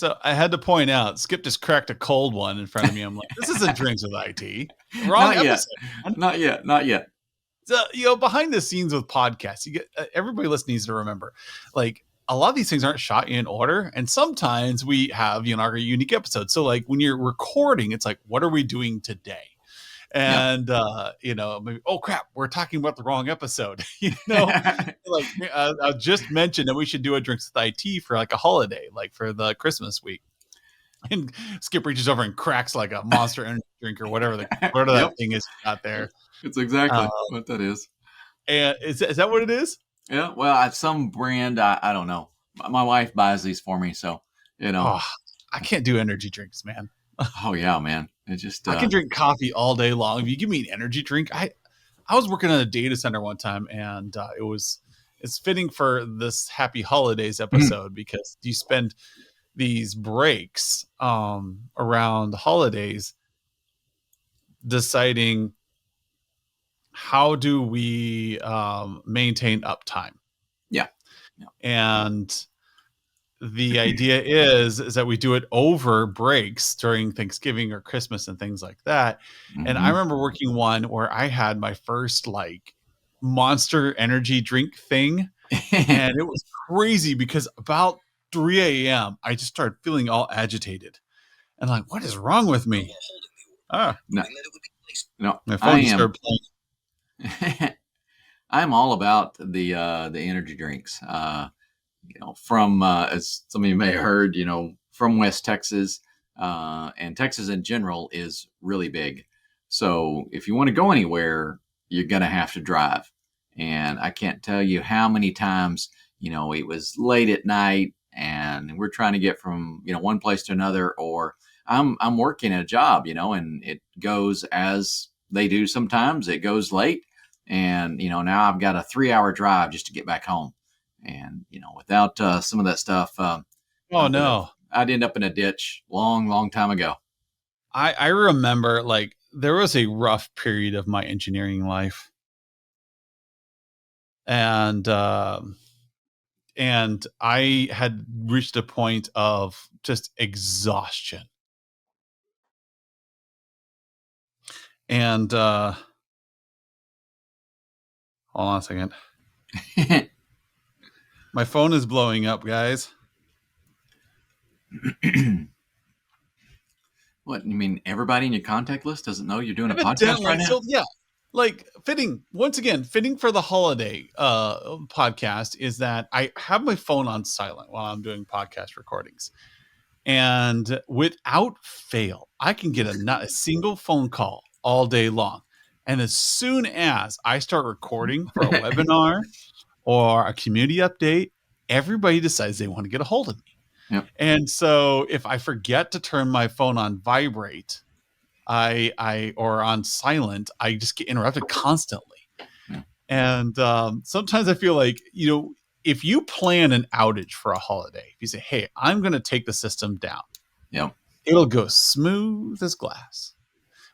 So I had to point out, Skip just cracked a cold one in front of me. I'm like, this isn't Drinks with IT. Wrong Not yet. episode, man. Not yet. Not yet. So, behind the scenes with podcasts, you get everybody listening needs to remember, like a lot of these things aren't shot in order, and sometimes we have our unique episodes. So, like when you're recording, it's like, what are we doing today? Yeah. And maybe, oh crap, we're talking about the wrong episode. Like I just mentioned that we should do a Drinks with IT for like a holiday, like for the Christmas week. And Skip reaches over and cracks like a Monster Energy drink or whatever that Yep. thing is out there. It's exactly Uh, what that is. and is that what it is? Yeah. Well, at some brand, I don't know. My wife buys these for me, so Oh, I can't do energy drinks, man. Oh yeah, man. It just I can drink coffee all day long. If you give me an energy drink, I was working on a data center one time, and it's fitting for this Happy Holidays episode because you spend these breaks around the holidays deciding how do we maintain uptime. Yeah. And the idea is that we do it over breaks during Thanksgiving or Christmas and things like that. And I remember working one where I had my first like Monster Energy drink thing, and it was crazy because about 3 a.m. I just started feeling all agitated and like, what is wrong with me? No, My phone started playing. I'm all about the energy drinks. From as some of you may have heard, from West Texas, and Texas in general is really big. So if you want to go anywhere, you're gonna have to drive. And I can't tell you how many times, it was late at night and we're trying to get from, one place to another, or I'm working a job, and it goes as they do sometimes. It goes late, and now I've got a 3-hour drive just to get back home. And without some of that stuff, oh no, I'd end up in a ditch long time ago. I remember like there was a rough period of my engineering life, and I had reached a point of just exhaustion. And hold on a second. My phone is blowing up, guys. What, you mean everybody in your contact list doesn't know you're doing a podcast right now? So yeah, like fitting for the holiday podcast is that I have my phone on silent while I'm doing podcast recordings. And without fail, I can get not a single phone call all day long. And as soon as I start recording for a webinar or a community update, everybody decides they want to get a hold of me. Yep. And so if I forget to turn my phone on vibrate, or on silent, I just get interrupted constantly. Yeah. And sometimes I feel like, if you plan an outage for a holiday, if you say, hey, I'm going to take the system down, it'll go smooth as glass.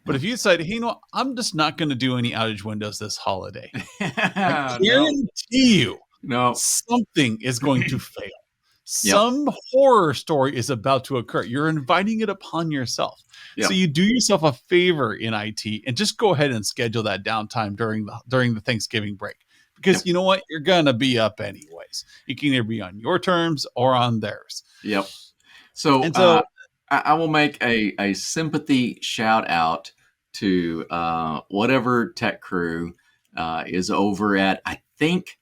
But if you decide, hey, I'm just not going to do any outage windows this holiday, I guarantee you something is going to fail. Some horror story is about to occur. You're inviting it upon yourself. So you do yourself a favor in IT and just go ahead and schedule that downtime during the Thanksgiving break. Because you know what? You're going to be up anyways. You can either be on your terms or on theirs. Yep. So I will make a sympathy shout out to whatever tech crew is over at, I think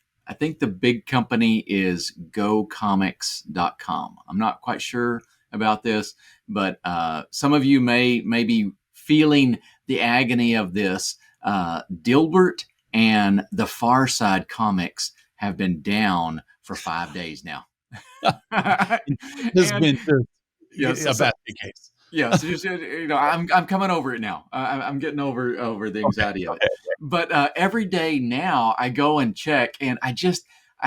the big company is gocomics.com. I'm not quite sure about this, but some of you may be feeling the agony of this. Dilbert and the Far Side comics have been down for 5 days now. It's been a bad case. Yeah, so just, I'm coming over it now. I'm getting over the anxiety of it. But every day now, I go and check, and I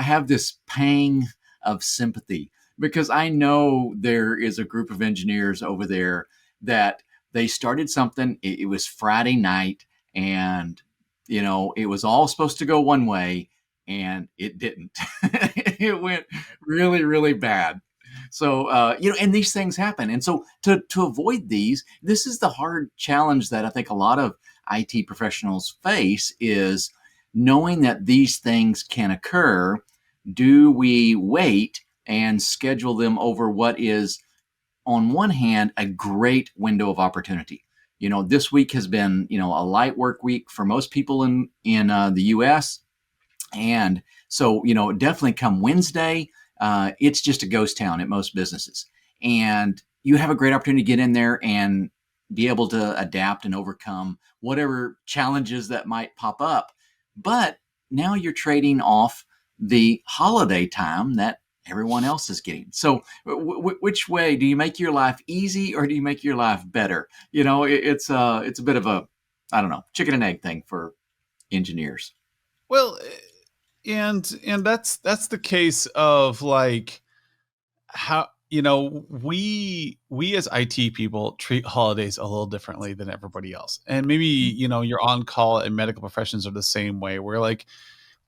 have this pang of sympathy because I know there is a group of engineers over there that they started something. It was Friday night, and it was all supposed to go one way, and it didn't. It went really, really bad. So and these things happen, and so to avoid these, this is the hard challenge that I think a lot of IT professionals face is knowing that these things can occur. Do we wait and schedule them over what is, on one hand, a great window of opportunity? This week has been, a light work week for most people in the U.S. And so, definitely come Wednesday, it's just a ghost town at most businesses. And you have a great opportunity to get in there and be able to adapt and overcome whatever challenges that might pop up. But now you're trading off the holiday time that everyone else is getting. So, which way do you make your life easy, or do you make your life better? It's a bit of a, I don't know, chicken and egg thing for engineers. Well, and that's the case of like how we as IT people treat holidays a little differently than everybody else. And maybe your on call and medical professions are the same way. We're like,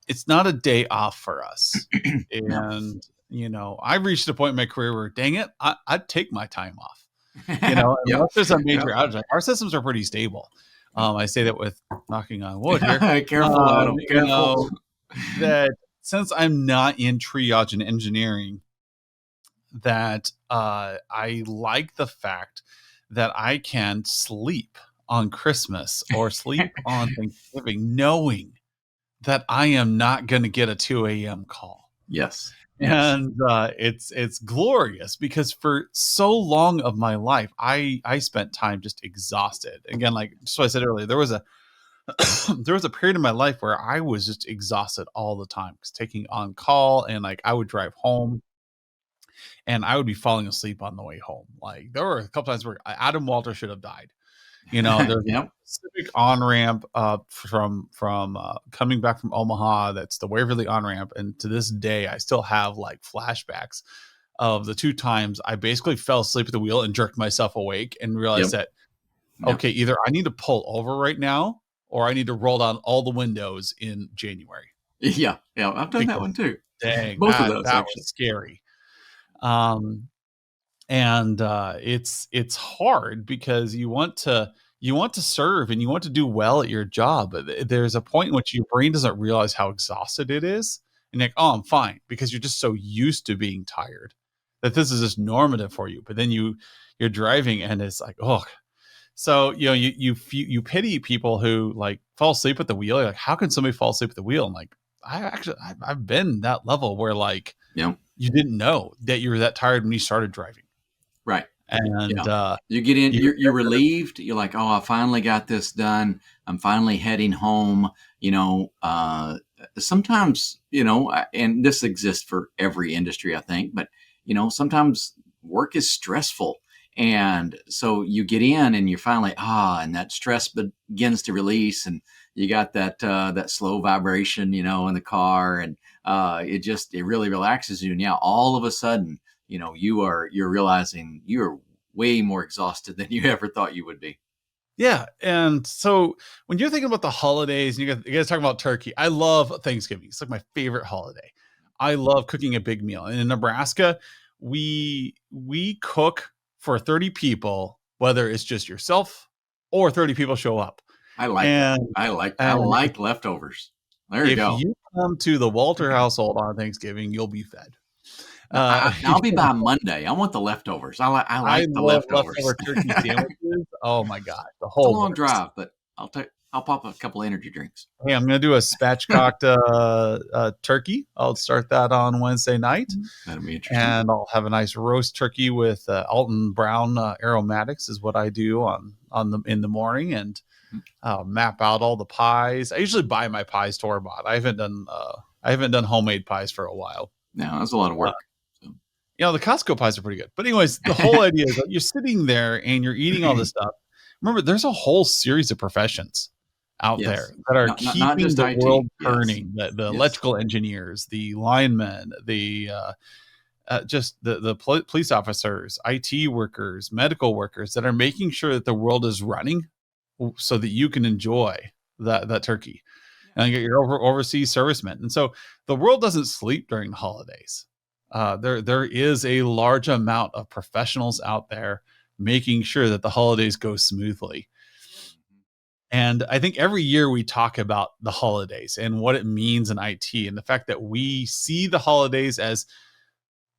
it's not a day off for us. No. And I've reached a point in my career where, dang it, I'd take my time off. Yep. Unless there's a major Yep. outage. Like, our systems are pretty stable. I say that with knocking on wood here. Careful, Adam. Careful. That since I'm not in triage and engineering, that I like the fact that I can sleep on Christmas or sleep on Thanksgiving, knowing that I am not going to get a 2 a.m. call. Yes. Yes. And it's glorious because for so long of my life, I spent time just exhausted. Again, like so I said earlier, there was a there was a period in my life where I was just exhausted all the time because taking on call, and like I would drive home and I would be falling asleep on the way home. Like there were a couple times where Adam Walter should have died. There's a Yep. specific on ramp from coming back from Omaha. That's the Waverly on ramp, and to this day, I still have like flashbacks of the two times I basically fell asleep at the wheel and jerked myself awake and realized Yep. that Yep. okay, either I need to pull over right now or I need to roll down all the windows in January. Yeah. Yeah. I've done that Because one too. dang, Both of those, that actually. was scary. Um, and it's hard because you want to serve and you want to do well at your job, but there's a point in which your brain doesn't realize how exhausted it is, and you're like, oh, I'm fine, because you're just so used to being tired that this is just normative for you. But then you're driving and it's like, oh. So you pity people who like fall asleep at the wheel. You're like, how can somebody fall asleep at the wheel? And like, I've been that level where like Yep. you didn't know that you were that tired when you started driving. Right. And Yeah. You get in, you you're relieved. You're like, oh, I finally got this done. I'm finally heading home. Sometimes, and this exists for every industry, I think, but, sometimes work is stressful. And so you get in and you're finally, and that stress begins to release, and you got that slow vibration, in the car, and it really relaxes you. And yeah, all of a sudden, you're realizing you're way more exhausted than you ever thought you would be. Yeah, and so when you're thinking about the holidays, and you guys talking about turkey, I love Thanksgiving. It's like my favorite holiday. I love cooking a big meal. And in Nebraska, we cook for 30 people, whether it's just yourself or 30 people show up. I like that. And I and like leftovers. There you if go. you come to the Walter household on Thanksgiving, you'll be fed. Now, Uh, I'll be by Monday. I want the leftovers. I I like the love leftovers. leftover turkey sandwiches. Oh my god, the It's a whole long works. drive, but I'll pop a couple energy drinks. Hey, I'm gonna do a spatchcocked turkey. I'll start that on Wednesday night, That'll be interesting. and I'll have a nice roast turkey with Alton Brown aromatics. Is what I do on the in the morning, and I'll map out all the pies. I usually buy my pies store bought. I haven't done homemade pies for a while. No, that's a lot of Uh, work. So. the Costco pies are pretty good. But anyways, the whole idea is that you're sitting there and you're eating all this stuff. Remember, there's a whole series of professions out there Yes, that are not keeping just the world IT. Yes, turning. The yes, electrical engineers, the linemen, the just the police officers, IT workers, medical workers that are making sure that the world is running so that you can enjoy that turkey yeah, and get your overseas servicemen. And so the world doesn't sleep during the holidays. There is a large amount of professionals out there making sure that the holidays go smoothly. And I think every year we talk about the holidays and what it means in IT, and the fact that we see the holidays as,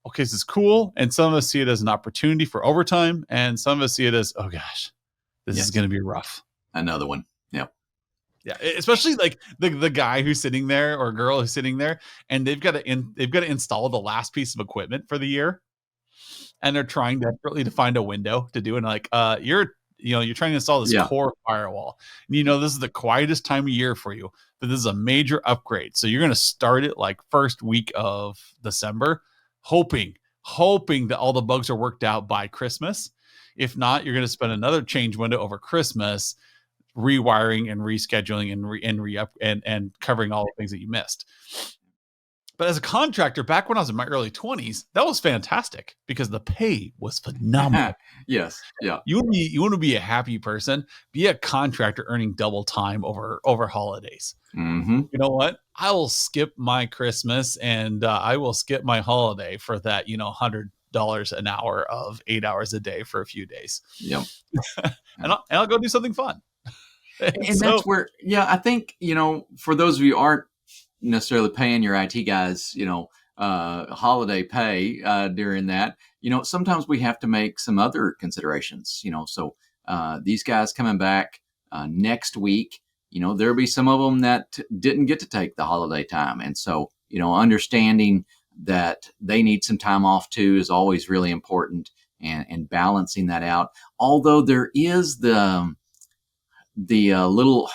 okay, this is cool. And some of us see it as an opportunity for overtime. And some of us see it as, oh gosh, this is going to be rough. Another one. Yep. Yeah. Especially like the guy who's sitting there or girl who's sitting there, and they've got to install the last piece of equipment for the year. And they're trying desperately to find a window to do it. And like, you're trying to install this core firewall. And this is the quietest time of year for you, but this is a major upgrade. So you're going to start it like first week of December, hoping that all the bugs are worked out by Christmas. If not, you're going to spend another change window over Christmas, rewiring and rescheduling and covering all the things that you missed. But as a contractor, back when I was in my early 20s, that was fantastic because the pay was phenomenal. Yes. Yeah. You want to be a happy person, be a contractor earning double time over holidays. Mm-hmm. You know what? I will skip my Christmas and I will skip my holiday for that, $100 an hour of 8 hours a day for a few days. Yep. and I'll go do something fun. And so, that's where, I think, for those of you who aren't necessarily paying your IT guys, holiday pay during that, sometimes we have to make some other considerations, so these guys coming back next week, there'll be some of them that didn't get to take the holiday time. And so, understanding that they need some time off too is always really important, and balancing that out. Although there is the little,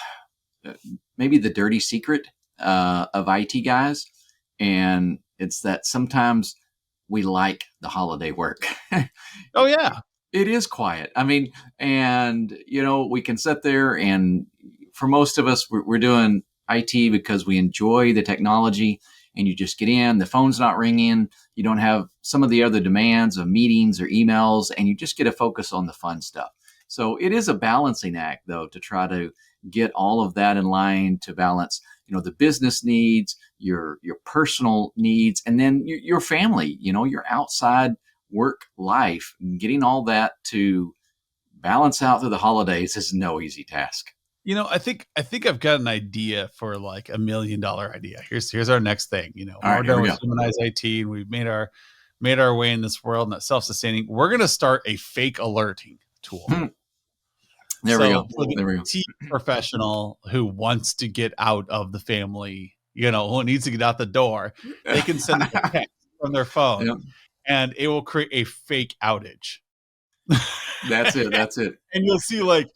maybe the dirty secret of IT guys, and it's that sometimes we like the holiday work. Oh yeah, it is quiet. I mean, and we can sit there, and for most of us, we're doing IT because we enjoy the technology, and you just get in, the phone's not ringing, you don't have some of the other demands of meetings or emails, and you just get to focus on the fun stuff. So it is a balancing act, though, to try to get all of that in line, to balance, the business needs, your personal needs, and then your family, your outside work life. Getting all that to balance out through the holidays is no easy task. I think I've got an idea for like $1 million idea. Here's our next thing. All we're done with Humanize IT, and we've made our way in this world, and that's self-sustaining. We're going to start a fake alerting tool. There we go. For the IT professional who wants to get out of the family, who needs to get out the door, they can send a text from their phone, and it will create a fake outage. That's it. And you'll see like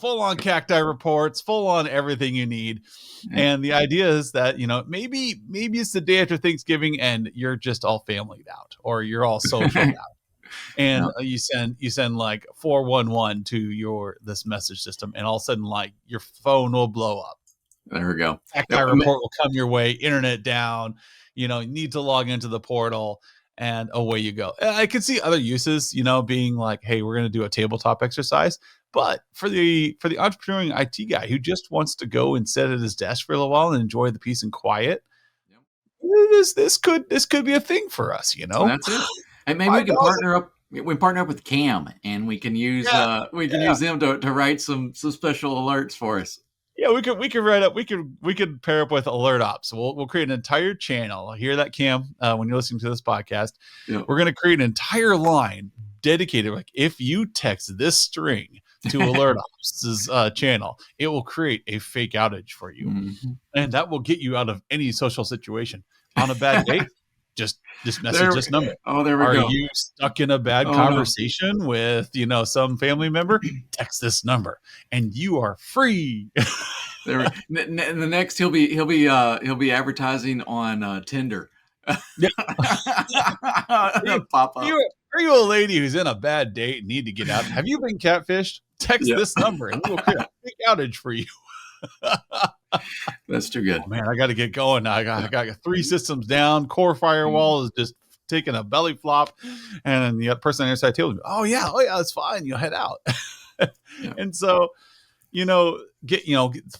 full on cacti reports, full on everything you need. And the idea is that, maybe it's the day after Thanksgiving and you're just all familyed out, or you're all social out. And you send like 411 to this message system, and all of a sudden, like, your phone will blow up. There we go. Cacti report will come your way, internet down, you need to log into the portal, and away you go. I could see other uses, being like, hey, we're going to do a tabletop exercise. But for the entrepreneurial IT guy who just wants to go and sit at his desk for a little while and enjoy the peace and quiet, this could be a thing for us, So that's it. And maybe we can partner up. We partner up with Cam, and we can use use them to write some special alerts for us. Yeah, we could write up. We could pair up with Alert Ops. We'll create an entire channel. Hear that, Cam? When you're listening to this podcast, we're going to create an entire line dedicated. Like, if you text this string to Alert Ops' channel, it will create a fake outage for you, and that will get you out of any social situation. On a bad day, just message this number. Oh, there we go. Are you stuck in a bad conversation with some family member? Text this number, and you are free. The next, he'll be advertising on Tinder. Pop up. Are you a lady who's in a bad date and need to get out? Have you been catfished? Text this number, and we'll create a big outage for you. That's too good. Oh, man, I got to get going. I got 3 systems down. Core firewall is just taking a belly flop, and the person on the other side tells me, "Oh yeah, it's fine. You'll head out." And so, get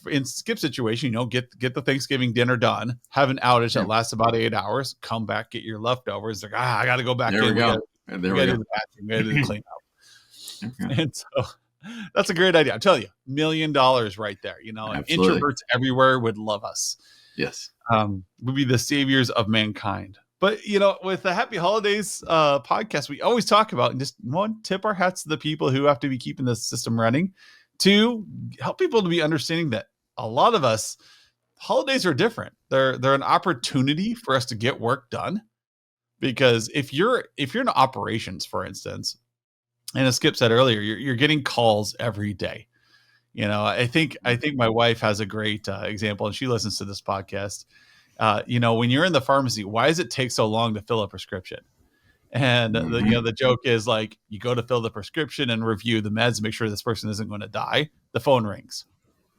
in Skip's situation, get the Thanksgiving dinner done, have an outage that lasts about 8 hours, come back, get your leftovers. Like, I got to go back There we in. go. We got to do the bathroom. We got to do the cleanup. Okay. And so that's a great idea. I'm telling you, $1 million right there. And introverts everywhere would love us. Yes. Would be the saviors of mankind. But with the Happy Holidays podcast, we always talk about, and just one, tip our hats to the people who have to be keeping the system running. Two, help people to be understanding that a lot of us, holidays are different. They're an opportunity for us to get work done. Because if you're in operations, for instance, and as Skip said earlier, you're getting calls every day. I think my wife has a great example, and she listens to this podcast. When you're in the pharmacy, why does it take so long to fill a prescription? And the joke is like, you go to fill the prescription and review the meds, make sure this person isn't going to die. The phone rings.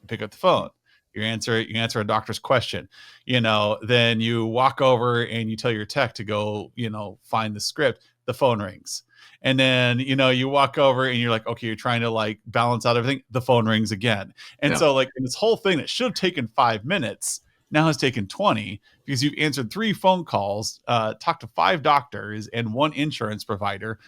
You pick up the phone. You answer a doctor's question. Then you walk over and you tell your tech to go, find the script. The phone rings. And then, you walk over and you're like, okay, you're trying to like balance out everything. The phone rings again. And so like in this whole thing that should have taken 5 minutes now has taken 20 because you've answered 3 phone calls, talked to 5 doctors and 1 insurance provider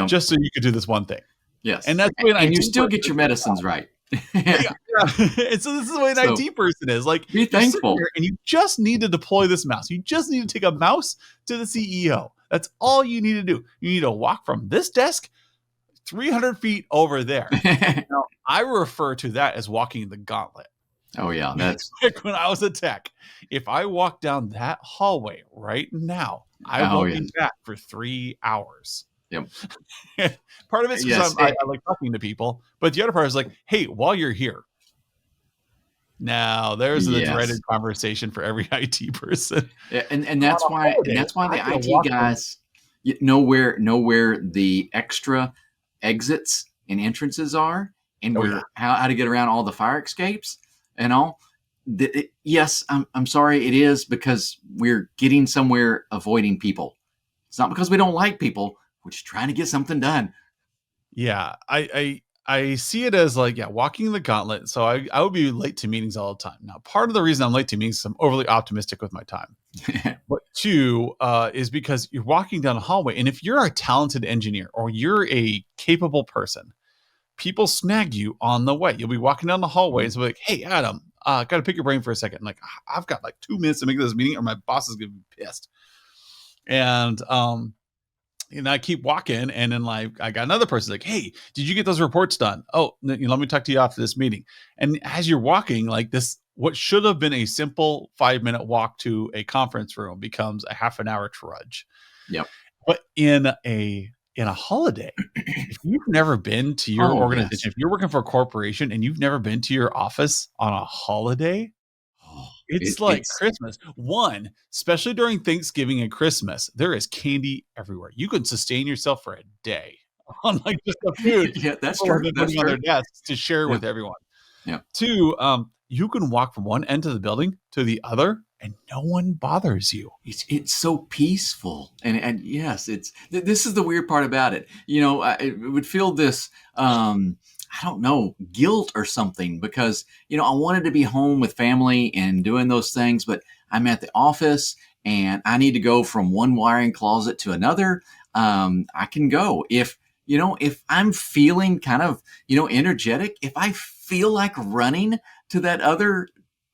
just so you could do this one thing. Yes. And that's when you still get your medicines right. Yeah. And so this is the way an IT person is. Like, be thankful. And you just need to deploy this mouse. You just need to take a mouse to the CEO. That's all you need to do. You need to walk from this desk 300 feet over there. Now, I refer to that as walking the gauntlet. Oh, yeah. That's like when I was a tech. If I walk down that hallway right now, I won't be back for 3 hours. Yep. Part of it's because I like talking to people, but the other part is like, hey, while you're here. Now there's the dreaded conversation for every IT person. Yeah, and that's why the IT guys know where the extra exits and entrances are, and how to get around all the fire escapes and all. Yes, I'm sorry, it is because we're getting somewhere avoiding people. It's not because we don't like people. We're just trying to get something done. Yeah, I see it as like, walking the gauntlet. So I would be late to meetings all the time. Now, part of the reason I'm late to meetings is I'm overly optimistic with my time. But 2 is because you're walking down a hallway. And if you're a talented engineer or you're a capable person, people snag you on the way. You'll be walking down the hallway and so like, hey, Adam, got to pick your brain for a second. I'm like, I've got like 2 minutes to make this meeting or my boss is going to be pissed. And I keep walking, and then like I got another person like, hey, did you get those reports done? Oh, let me talk to you after this meeting. And as you're walking, like this, what should have been a simple 5-minute walk to a conference room becomes a half an hour trudge. Yep. But in a holiday, if you've never been to your organization, if you're working for a corporation and you've never been to your office on a holiday, it's like Christmas. One, especially during Thanksgiving and Christmas, there is candy everywhere. You can sustain yourself for a day on like just the food. Yeah, that's true. That's on their desks to share with everyone. Yeah. 2, you can walk from one end of the building to the other, and no one bothers you. It's so peaceful, and yes, this is the weird part about it. It would feel this. I don't know, guilt or something because, I wanted to be home with family and doing those things, but I'm at the office and I need to go from one wiring closet to another. I can go if I'm feeling kind of, energetic, if I feel like running to that other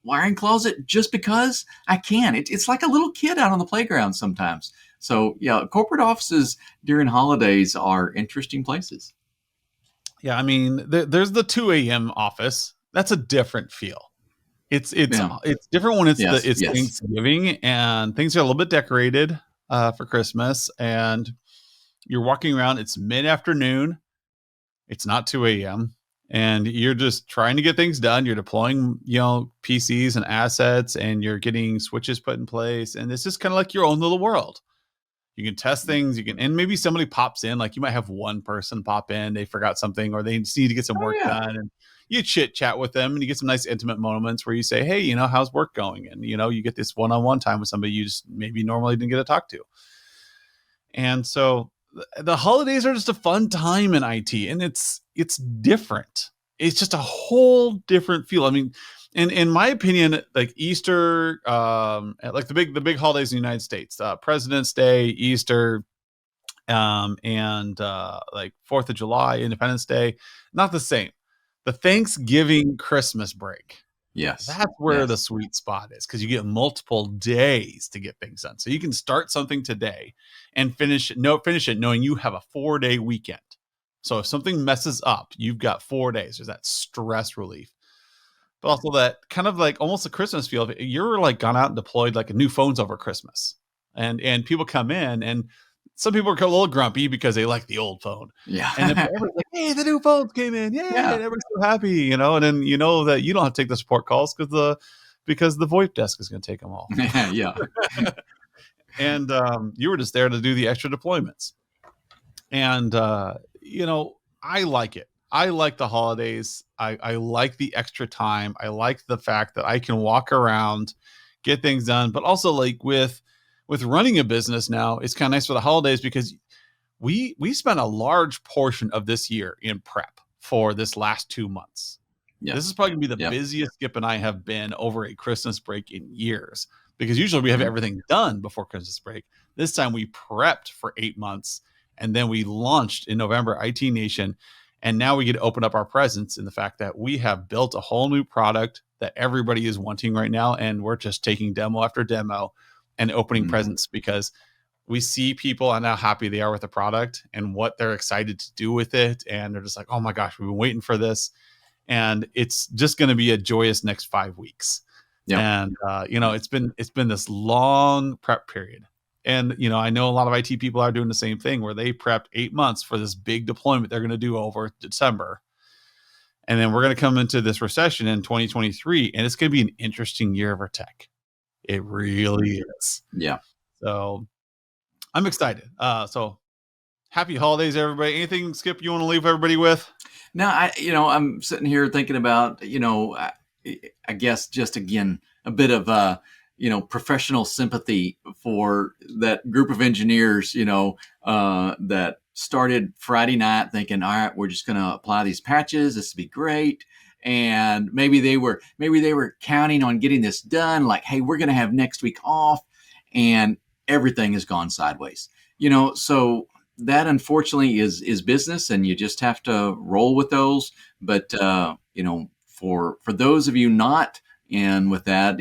wiring closet just because I can. It's like a little kid out on the playground sometimes. So yeah, corporate offices during holidays are interesting places. Yeah, I mean, there's the 2 a.m. office. That's a different feel. It's different when it's Thanksgiving and things are a little bit decorated for Christmas, and you're walking around. It's mid-afternoon. It's not 2 a.m. and you're just trying to get things done. You're deploying, PCs and assets, and you're getting switches put in place, and it's just kind of like your own little world. You can test things. And maybe somebody pops in, like you might have one person pop in, they forgot something, or they just need to get some work done. And you chit chat with them and you get some nice intimate moments where you say, hey, how's work going? And, you get this one-on-one time with somebody you just maybe normally didn't get to talk to. And so the holidays are just a fun time in IT, and it's different. it's just a whole different feel. I mean, in my opinion, like Easter, like the big holidays in the United States, President's Day, Easter, and like 4th of July, Independence Day, not the same. The Thanksgiving Christmas break, Yes. that's where the Yes. sweet spot is, because you get multiple days to get things done. So you can start something today and finish it knowing you have a 4-day weekend. So if something messes up, you've got 4 days. There's that stress relief. But also that kind of like almost a Christmas feel. You're like gone out and deployed like new phones over Christmas. And people come in, and some people are a little grumpy because they like the old phone. Yeah. And then everybody's like, hey, the new phones came in. Yay. And Yeah. everybody's so happy, And then you know that you don't have to take the support calls because the VoIP desk is going to take them all. Yeah. And you were just there to do the extra deployments. And I like it. I like the holidays. I like the extra time. I like the fact that I can walk around, get things done, but also like with running a business now, it's kind of nice for the holidays because we spent a large portion of this year in prep for this last 2 months. Yeah. This is probably gonna be the Yep. busiest Skip and I have been over a Christmas break in years, because usually we have everything done before Christmas break. This time we prepped for 8 months, and then we launched in November, IT Nation. And now we get to open up our presence in the fact that we have built a whole new product that everybody is wanting right now. And we're just taking demo after demo and opening presents, because we see people and how happy they are with the product and what they're excited to do with it. And they're just like, oh my gosh, we've been waiting for this. And it's just going to be a joyous next 5 weeks. Yep. And, it's been this long prep period. And, I know a lot of IT people are doing the same thing, where they prepped 8 months for this big deployment they're going to do over December. And then we're going to come into this recession in 2023, and it's going to be an interesting year for tech. It really is. Yeah. So I'm excited. So happy holidays, everybody. Anything, Skip, you want to leave everybody with? No, I'm sitting here thinking about, I guess just again, a bit of, professional sympathy for that group of engineers, that started Friday night thinking, all right, we're just going to apply these patches. This will be great. And maybe they were counting on getting this done. Like, hey, we're going to have next week off, and everything has gone sideways, so that unfortunately is business, and you just have to roll with those. But, for those of you not in with that,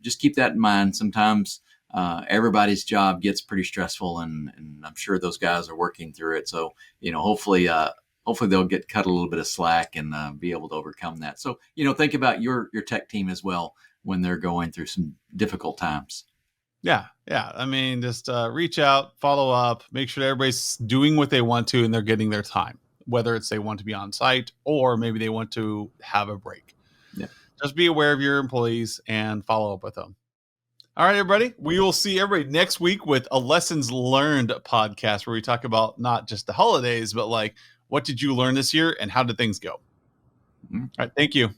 just keep that in mind. Sometimes everybody's job gets pretty stressful, and I'm sure those guys are working through it. So, hopefully they'll get cut a little bit of slack and be able to overcome that. So, think about your tech team as well when they're going through some difficult times. Yeah. I mean, just reach out, follow up, make sure everybody's doing what they want to and they're getting their time, whether it's they want to be on site or maybe they want to have a break. Yeah. Just be aware of your employees and follow up with them. All right, everybody. We will see everybody next week with a Lessons Learned podcast, where we talk about not just the holidays, but like, what did you learn this year and how did things go? All right. Thank you.